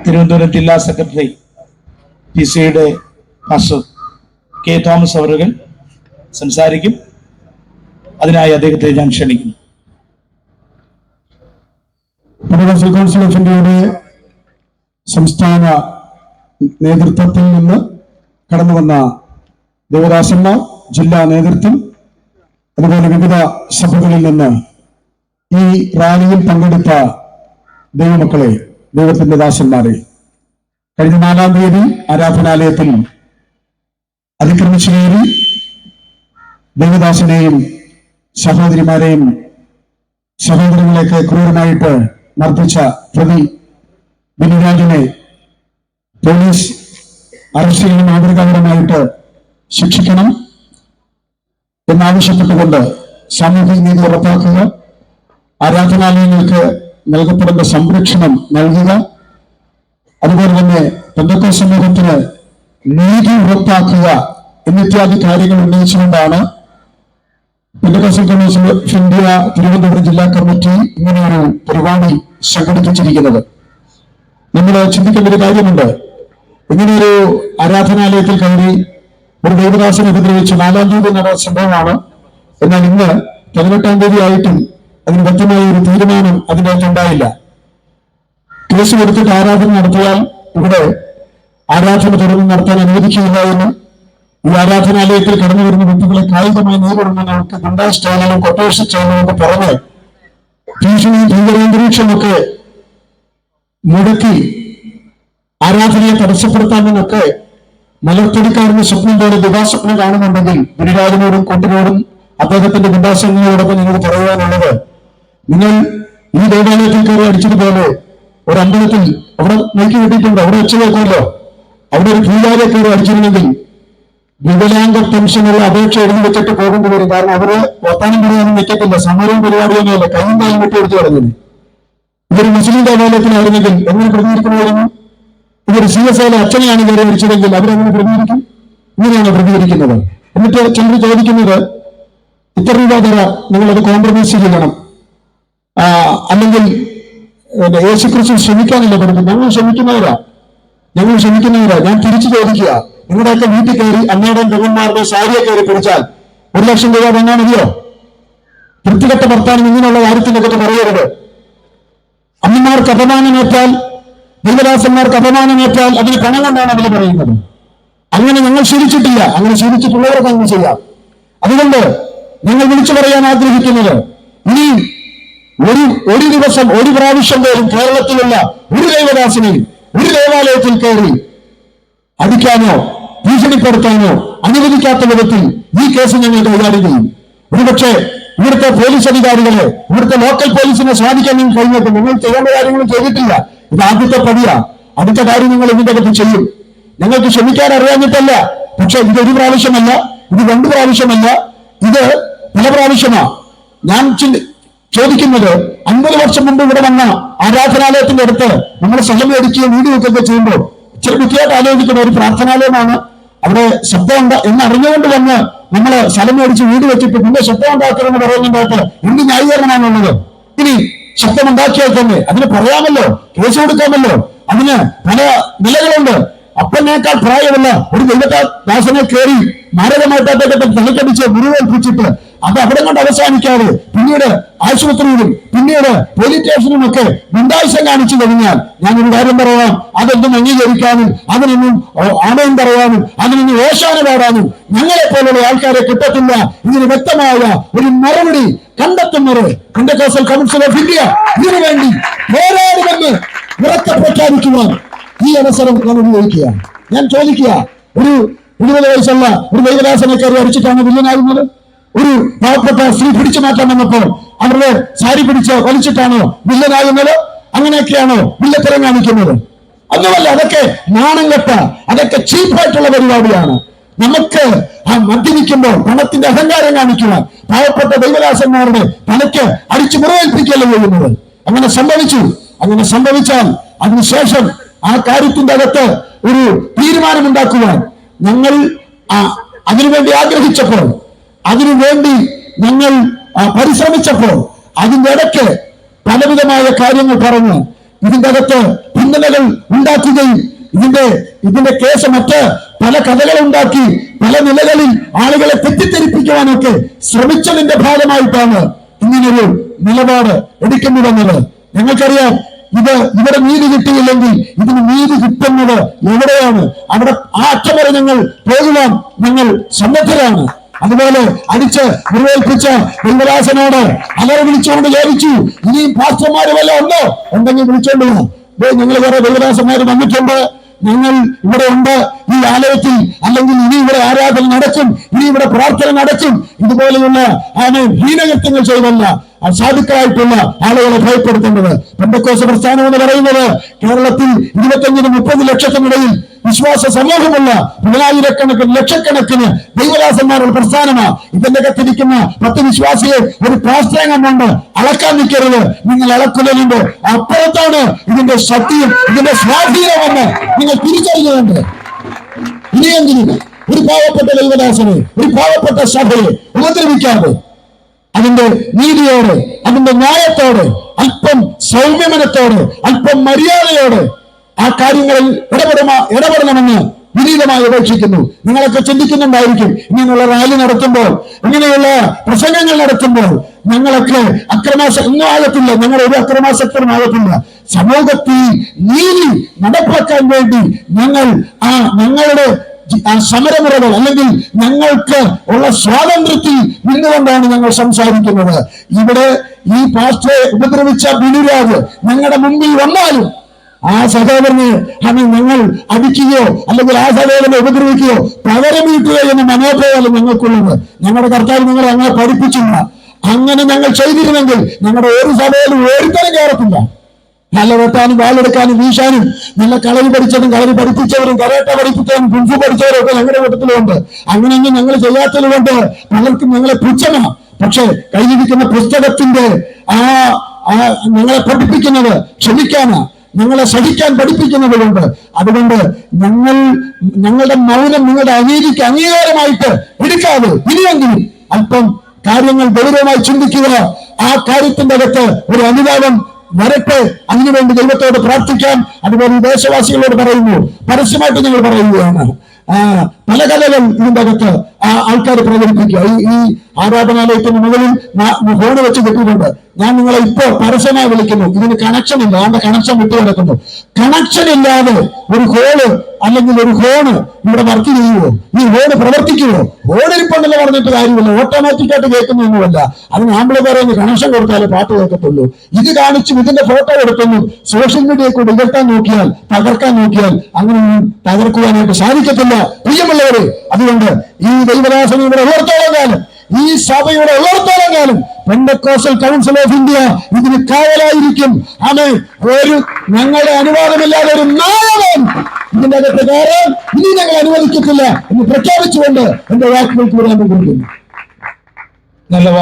തിരുവനന്തപുരം ജില്ലാ secretary PCയുടെ pastor K. Thomas അവர்கள் സംസാരിക്കും. അതിനായി അദ്ദേഹത്തെ ഞാൻ ക്ഷണിക്കുന്നു. പെന്തക്കോസ്റ്റൽ കൗൺസിൽ ഓഫ് ഇന്ത്യയുടെ സംസ്ഥാന നേതൃത്വത്തിൽ നിന്ന് കടന്നു വന്ന ദേവദാസന്മാർ, ജില്ലാ നേതൃത്വം, അതുപോലെ വിവിധ സഭകളിൽ നിന്ന് ഈ റാലിയിൽ പങ്കെടുത്ത ദൈവമക്കളെ, ദൈവത്തിന്റെ ദാസന്മാരെ, കഴിഞ്ഞ 4-ാം തീയതി ആരാധനാലയത്തിൽ അതിക്രമിച്ചു കയറി ദൈവദാസനെയും സഹോദരിമാരെയും സഹോദരങ്ങളെയൊക്കെ ക്രൂരമായിട്ട് മർദ്ദിച്ച പ്രതി ബിനുരാജിനെ പോലീസ് അറസ്റ്റ് ചെയ്യണം, മാതൃകാപരമായിട്ട് ശിക്ഷിക്കണം എന്നാവശ്യപ്പെട്ടുകൊണ്ട് സാമൂഹിക നീതി ഉറപ്പാക്കുക, ആരാധനാലയങ്ങൾക്ക് നൽകപ്പെടുന്ന സംരക്ഷണം നൽകുക, അതുപോലെ തന്നെ പെന്തക്കോസ്ത് സമൂഹത്തിന് നീതി ഉറപ്പാക്കുക എന്നിത്യാദി കാര്യങ്ങൾ ഉന്നയിച്ചുകൊണ്ടാണ് Pentecostal council of India Thiruvananthapuram ജില്ലാ കമ്മിറ്റി ഇങ്ങനെയൊരു പരിപാടി സംഘടിപ്പിച്ചിരിക്കുന്നത്. നമ്മൾ ചിന്തിക്കേണ്ട ഒരു കാര്യമുണ്ട്. ഇങ്ങനെയൊരു ആരാധനാലയത്തിൽ കയറി ഒരു ദേവദാസനെ ഉപദ്രവിച്ച് 4-ാം തീയതി നടന്ന സംഭവമാണ്. എന്നാൽ ഇന്ന് 18-ാം തീയതി ആയിട്ടും അതിന് വ്യക്തമായ ഒരു തീരുമാനം അതിനകത്തുണ്ടായില്ല. കേസ് കൊടുത്തിട്ട് ആരാധന നടത്തിയാൽ ഇവിടെ ആരാധന തുടർന്ന് നടത്താൻ അനുവദിക്കില്ല എന്നും ഈ ആരാധനാലയത്തിൽ കടന്നു വരുന്ന വ്യക്തികളെ കായികമായി നേരിടുന്ന നമുക്ക് ഗുണ്ടാസ് ചാനലും കൊട്ടേഷൻ ചാനലും പറഞ്ഞ് ഭീഷണിയും ഭീകരാന്തരീക്ഷമൊക്കെ മുടക്കി ആരാധനയെ തടസ്സപ്പെടുത്താമെന്നൊക്കെ മലർത്തടിക്കാരന് സ്വപ്നം പോലെ ദിവാസ്വപ്നം കാണുന്നുണ്ടെങ്കിൽ ഗുരുരാജനോടും കൊണ്ടിനോടും അദ്ദേഹത്തിന്റെ ഗുണ്ടാസംഘങ്ങളോടൊപ്പം നിങ്ങൾ പറയാനുള്ളത്, നിങ്ങൾ ഈ ദേവാലയത്തിൽ കയറി അടിച്ചതുപോലെ ഒരു അമ്പലത്തിൽ അവിടെ നീക്കി കിട്ടിയിട്ടുണ്ട്, അവിടെ വെച്ച് നോക്കുമല്ലോ, അവിടെ ഒരു പൂജാരെ കയറി അടിച്ചിരുന്നെങ്കിൽ വികലാംഗ പെൻഷനുള്ള അപേക്ഷ എഴുതി വെച്ചിട്ട് പോകേണ്ടി വരും. കാരണം അവര് വർത്താനം പറയാനും നിൽക്കത്തില്ല, സമരവും പരിപാടിയൊന്നുമല്ല, കയ്യും കാലും വിട്ട് എടുത്തു കളഞ്ഞിന്. ഇതൊരു മുസ്ലിം ദേവാലയത്തിലായിരുന്നെങ്കിൽ എങ്ങനെ പ്രതികരിക്കണമായിരുന്നു? ഇതൊരു CSI അച്ഛനെയാണ് കയറി അടിച്ചതെങ്കിൽ അവരെങ്ങനെ പ്രതികരിക്കും? ഇങ്ങനെയാണ് പ്രതികരിക്കുന്നത്. എന്നിട്ട് ചിലർ ചോദിക്കുന്നത്, ഇത്ര രൂപ തരാം, നിങ്ങളത് കോംപ്രമൈസ് ചെയ്യണം, അല്ലെങ്കിൽ യേശുക്രിസ്തു ക്ഷമിക്കാനല്ല പഠിക്കും. ഞങ്ങൾ ക്ഷമിക്കുന്നവരാ. ഞാൻ തിരിച്ചു ചോദിക്കുക, നിങ്ങളുടെയൊക്കെ വീട്ടിൽ കയറി അമ്മയുടെയും പെങ്ങന്മാരുടെ സാരിയെ കയറി പിടിച്ചാൽ 1 ലക്ഷം രൂപ തന്നാൽ മതിയോ? വൃത്തികെട്ട ഭർത്താനം ഇങ്ങനെയുള്ള കാര്യത്തിനൊക്കെ പറയരുത്. അമ്മമാർക്ക് അപമാനമേറ്റാൽ, ദൈവദാസന്മാർക്ക് അപമാനമേറ്റാൽ അതിന് പണം കൊണ്ടാണ് അവർ പറയുന്നത്. അങ്ങനെ ഞങ്ങൾ ശീലിച്ചിട്ടില്ല. അങ്ങനെ ശീലിച്ചിട്ടുള്ളവർക്ക് അങ്ങനെ ചെയ്യാം. അതുകൊണ്ട് ഞങ്ങൾ വിളിച്ചു പറയാൻ ആഗ്രഹിക്കുന്നത്, ഇനി ഒരു ദിവസം ഒരു പ്രാവശ്യം പോലും കേരളത്തിലുള്ള ഒരു ദൈവദാസനെയും ഒരു ദേവാലയത്തിൽ കയറി അടിക്കാനോ ഭീഷണിപ്പെടുത്താനോ അനുവദിക്കാത്ത വിധത്തിൽ ഈ കേസ് ഞങ്ങൾ കൈകാര്യം ചെയ്യും. ഒരുപക്ഷെ ഇവിടുത്തെ പോലീസ് അധികാരികളെ, ഇവിടുത്തെ ലോക്കൽ പോലീസിനെ സ്വാധീനിക്കാൻ നിങ്ങൾ കഴിഞ്ഞേക്കും. നിങ്ങൾ ചെയ്യേണ്ട കാര്യങ്ങളും ചെയ്തിട്ടില്ല. ഇത് ആദ്യത്തെ പടിയാ. അടുത്ത കാര്യം നിങ്ങൾ ഇതിന്റെ അകത്ത് ചെയ്യും. ഞങ്ങൾക്ക് ക്ഷമിക്കാൻ അറിയാഞ്ഞിട്ടല്ല. പക്ഷെ ഇത് 1 പ്രാവശ്യമല്ല, ഇത് 2 പ്രാവശ്യമല്ല, ഇത് പല പ്രാവശ്യമാ. ഞാൻ ചോദിക്കുന്നത്, 50 വർഷം മുമ്പ് ഇവിടെ വന്ന ആരാധനാലയത്തിന്റെ അടുത്ത് നമ്മൾ സ്ഥലം മേടിക്കുകയും വീട് വെക്കുകയൊക്കെ ചെയ്യുമ്പോൾ ഇച്ചിരി ബുദ്ധിയായിട്ട് ആലോചിക്കുന്ന ഒരു പ്രാർത്ഥനാലയമാണ്. അവിടെ ശബ്ദം എന്നറിഞ്ഞുകൊണ്ട് വന്ന് നമ്മൾ സ്ഥലം മേടിച്ച് വീട് വെച്ചിട്ട് പിന്നെ ശബ്ദം ഉണ്ടാക്കണമെന്ന് പറയുന്നുണ്ടായിട്ട് എന്ത് ന്യായീകരണമാണുള്ളത്? ഇനി ശബ്ദം ഉണ്ടാക്കിയാൽ തന്നെ അതിന് പറയാമല്ലോ, കേസ് കൊടുക്കാമല്ലോ. അതിന് പല നിലകളുണ്ട്. അപ്പനേക്കാൾ പ്രായമുള്ള ഒരു ദൈവദാസനെ കയറി മാരകമായിട്ട് അദ്ദേഹത്തെ തലക്കടിച്ച് മുറിവേൽപ്പിച്ചിട്ട് അത് അവിടെ കൊണ്ട് അവസാനിക്കാതെ പിന്നീട് ആശുപത്രിയിലും പിന്നീട് പോലീസ് സ്റ്റേഷനിലും ഒക്കെ ഗുണ്ടായുസം കാണിച്ചു കഴിഞ്ഞാൽ ഞാനൊരു കാര്യം പറയാം, അതൊന്നും അംഗീകരിക്കാനും അതിനൊന്നും ആണയം പറയാനും അതിനൊന്നും ഓശാന പാടാനും ഞങ്ങളെ പോലുള്ള ആൾക്കാരെ കിട്ടത്തില്ല. ഇതിന് വ്യക്തമായ ഒരു മറുപടി കണ്ടെത്തുന്നത് പെന്തക്കോസ്റ്റൽ കൗൺസിൽ ഓഫ് ഇന്ത്യ ഇതിനു വേണ്ടി പോരാടുമെന്ന് ഉറക്കെ പ്രഖ്യാപിക്കുവാൻ ഈ അവസരം ഞാൻ ഉപയോഗിക്കുകയാണ്. ഞാൻ ചോദിക്കുക, ഒരു 20 വയസ്സുള്ള ഒരു ദൈവദാസനെ കയറി അടിച്ചിട്ടാണ് വില്ലനാകുന്നത്? ഒരു പാവപ്പെട്ട സ്ത്രീ പിടിച്ചു മാറ്റാൻ വന്നപ്പോൾ അവരുടെ സാരി പിടിച്ച് വലിച്ചിട്ടാണോ വില്ലനാകുന്നത്? അങ്ങനെയൊക്കെയാണോ വില്ലത്തരം കാണിക്കുന്നത്? അതുമല്ല, അതൊക്കെ നാണം കെട്ട, അതൊക്കെ ചീപ്പായിട്ടുള്ള പരിപാടിയാണ്. നമുക്ക് ആ മദ്യപിക്കുമ്പോൾ പണത്തിന്റെ അഹങ്കാരം കാണിക്കുവാൻ പാവപ്പെട്ട ദൈവദാസന്മാരുടെ തലയ്ക്ക് അടിച്ചു മുറിവേൽപ്പിക്കല്ലോ ചെയ്യുന്നത്. അങ്ങനെ സംഭവിച്ചാൽ അതിനുശേഷം ആ കാര്യത്തിന്റെ അകത്ത് ഒരു തീരുമാനമുണ്ടാക്കുവാൻ ഞങ്ങൾ അതിനുവേണ്ടി ആഗ്രഹിച്ചപ്പോൾ, അതിനുവേണ്ടി ഞങ്ങൾ പരിശ്രമിച്ചപ്പോൾ അതിന്റെ ഇടയ്ക്ക് പലവിധമായ കാര്യങ്ങൾ പറഞ്ഞ് ഇതിന്റെ അകത്ത് ഭിന്നതകൾ ഉണ്ടാക്കുകയും ഇതിന്റെ കേസ് മറ്റ് പല കഥകളുണ്ടാക്കി പല നിലകളിൽ ആളുകളെ തെറ്റിദ്ധരിപ്പിക്കുവാനൊക്കെ ശ്രമിച്ചതിന്റെ ഭാഗമായിട്ടാണ് ഇങ്ങനൊരു നിലപാട് എടുക്കേണ്ടി. ഞങ്ങൾക്കറിയാം ഇവിടെ നീതി കിട്ടിയില്ലെങ്കിൽ ഇതിന് നീതി കിട്ടുന്നത് എവിടെയാണ്? അവിടെ ആ അറ്റം വരെ ഞങ്ങൾ പോകുവാൻ ഞങ്ങൾ സന്നദ്ധരാണ്. അതുപോലെ അടിച്ച് മുറിവേൽപ്പിച്ച ദൈവദാസനോട് അലറി വിളിച്ചുകൊണ്ട് ചോദിച്ചു, ഇനിയും പാസ്റ്റർമാര് വല്ല ഉണ്ടെങ്കിൽ വിളിച്ചോണ്ട് പോകും. ഞങ്ങൾ വേറെ ദൈവദാസന്മാര് വന്നിട്ടുണ്ട്, ഞങ്ങൾ ഇവിടെ ഉണ്ട് ഈ ആലയത്തിൽ, അല്ലെങ്കിൽ ഇനി ഇവിടെ ആരാധന നടക്കും, ഇനി ഇവിടെ പ്രാർത്ഥന നടക്കും. ഇതുപോലെയുള്ള ഹീനകൃത്യങ്ങൾ ചെയ്തല്ല അസാധുക്കളായിട്ടുള്ള ആളുകളെ ഭയപ്പെടുത്തേണ്ടത്. പെന്തക്കോസ്ത് പ്രസ്ഥാനം എന്ന് പറയുന്നത് കേരളത്തിൽ 25-30 ലക്ഷത്തിനിടയിൽ വിശ്വാസ സമൂഹമുള്ള 10,000-കണക്കിന് ലക്ഷക്കണക്കിന് ദൈവദാസന്മാരുടെ പ്രസ്ഥാനമാണ്. ഇതിന്റെ കത്തിരിക്കുന്ന 10 വിശ്വാസിയെ ഒരു പ്ലാസ്റ്റേങ്ങം കൊണ്ട് അളക്കാൻ നിൽക്കരുത്. നിങ്ങൾ അളക്കുന്നതിന്റെ അപ്പുറത്താണ് ഇതിന്റെ ശക്തിയും ഇതിന്റെ സ്വാധീനമെന്ന് നിങ്ങൾ തിരിച്ചറിഞ്ഞുകൊണ്ട് ഇനിയെങ്കിലും ഒരു പാവപ്പെട്ട ദൈവദാസനെ, ഒരു പാവപ്പെട്ട സഭയെ ഉപദ്രവിക്കാതെ അതിന്റെ നീതിയോടെ, അതിന്റെ ന്യായത്തോടെ, അല്പം സൗമ്യമനത്തോടെ, അല്പം മര്യാദയോടെ ആ കാര്യങ്ങളിൽ ഇടപെടണമെന്ന് വിനീതമായി അപേക്ഷിക്കുന്നു. നിങ്ങളൊക്കെ ചിന്തിക്കുന്നുണ്ടായിരിക്കും, ഇങ്ങനെയുള്ള റാലി നടത്തുമ്പോൾ, ഇങ്ങനെയുള്ള പ്രസംഗങ്ങൾ നടത്തുമ്പോൾ ഞങ്ങളൊക്കെ ഒന്നും ആകത്തില്ല, ഞങ്ങൾ ഒരു അക്രമാസക്തരുമാകത്തില്ല. സമൂഹത്തിൽ നീതി നടപ്പാക്കാൻ വേണ്ടി ഞങ്ങളുടെ സമരമുറകൾ അല്ലെങ്കിൽ ഞങ്ങൾക്ക് ഉള്ള സ്വാതന്ത്ര്യത്തിൽ നിന്നുകൊണ്ടാണ് ഞങ്ങൾ സംസാരിക്കുന്നത്. ഇവിടെ ഈ പാസ്റ്ററെ ഉപദ്രവിച്ച ബിനുരാജ് ഞങ്ങളുടെ മുമ്പിൽ വന്നാലും ആ സഹോദരനെ ഞങ്ങൾ അടിക്കുകയോ അല്ലെങ്കിൽ ആ സഹോദരനെ ഉപദ്രവിക്കുകയോ പകരം വീട്ടുകയോ എന്ന മനോഭാവം ഞങ്ങൾക്കുള്ളത്. ഞങ്ങളുടെ കർത്താവ് ഞങ്ങളെ അങ്ങനെ പഠിപ്പിച്ചില്ല. അങ്ങനെ ഞങ്ങൾ ചെയ്തിരുന്നെങ്കിൽ ഞങ്ങളുടെ ഒരു സഭയിലും ഒരുത്തരം കയറത്തില്ല. നല്ല വെട്ടാനും വാളെടുക്കാനും വീശാനും നല്ല കളരി പഠിച്ചതും കളരി പഠിപ്പിച്ചവരും കരാട്ട പഠിപ്പിച്ചവരും കുൻഫു പഠിച്ചവരും ഒക്കെ ഞങ്ങളുടെ കൂട്ടത്തിലുണ്ട്. അങ്ങനെയൊന്നും ഞങ്ങൾ ചെയ്യാത്തത് കൊണ്ട് പലർക്കും ഞങ്ങളെ പുച്ഛമാണ്. പക്ഷെ കയ്യിരിക്കുന്ന പുസ്തകത്തിന്റെ ഞങ്ങളെ പഠിപ്പിക്കുന്നത് ക്ഷമിക്കാനാ, ഞങ്ങളെ സഹിക്കാൻ പഠിപ്പിക്കുന്നത് കൊണ്ട്. അതുകൊണ്ട് ഞങ്ങളുടെ മൗനം നിങ്ങളുടെ അനീതിക്ക് അംഗീകാരമായിട്ട് എടുക്കാതെ ഇനിയെങ്കിലും അല്പം കാര്യങ്ങൾ ഗൗരവമായി ചിന്തിക്കുക. ആ കാര്യത്തിന്റെ അകത്ത് ഒരു അനുതാപം വരട്ടെ. അതിനുവേണ്ടി ദൈവത്തോട് പ്രാർത്ഥിക്കാം. അതുപോലെ ദേശവാസികളോട് പറയുന്നു, പരസ്യമായിട്ട് ഞങ്ങൾ പറയുകയാണ്. പല കഥകൾ ഇതിന്റെ അകത്ത് ആൾക്കാർ പ്രചരിപ്പിക്കുക. ഈ ആരാധനാലയത്തിന് മുകളിൽ ഫോണ് വെച്ച് കിട്ടിയിട്ടുണ്ട്. ഞാൻ നിങ്ങളെ ഇപ്പോ പരസ്യമായി വിളിക്കുന്നു. ഇതിന് കണക്ഷൻ ഇല്ല, അതിന്റെ കണക്ഷൻ വിട്ടു കിടക്കുന്നു. കണക്ഷൻ ഇല്ലാതെ ഒരു ഹോള് അല്ലെങ്കിൽ ഒരു ഹോണ് ഇവിടെ വർക്ക് ചെയ്യുമോ? ഈ ഹോണ് പ്രവർത്തിക്കുമോ? ഹോണിരിപ്പുണ്ടെന്ന് പറഞ്ഞിട്ട് കാര്യമില്ല, ഓട്ടോമാറ്റിക്കായിട്ട് കേൾക്കുന്നൊന്നുമല്ല. അതിന് ആമ്പിളക്കാരെ കണക്ഷൻ കൊടുത്താലേ പാട്ട് കേൾക്കത്തുള്ളൂ. ഇത് കാണിച്ചും ഇതിന്റെ ഫോട്ടോ എടുക്കുന്നു സോഷ്യൽ മീഡിയയിൽ കൂടി ഉയർത്താൻ നോക്കിയാൽ, തകർക്കാൻ നോക്കിയാൽ അങ്ങനെയൊന്നും തകർക്കുവാനായിട്ട് സാധിക്കത്തില്ല പ്രിയമുള്ളവരെ. അതുകൊണ്ട് ഈ ദൈവദാസന ഇവിടെ ഉയർത്തോളം കാലം, ഈ സഭയുടെ ഉയർത്തോളം കാലം പെന്തക്കോസ്റ്റൽ കൗൺസിൽ ഓഫ് ഇന്ത്യ ഇതിന് കാവലായിരിക്കും. ഒരു ഞങ്ങളുടെ അനുവാദമില്ലാതെ ഒരു നായകൻ ഇതിന്റെ അകത്ത് കയറാൻ ഇനി ഞങ്ങൾ അനുവദിക്കത്തില്ല എന്ന് പ്രഖ്യാപിച്ചുകൊണ്ട് എന്റെ വാക്കുകൾക്ക് വിരാമം കൊടുക്കുന്നു.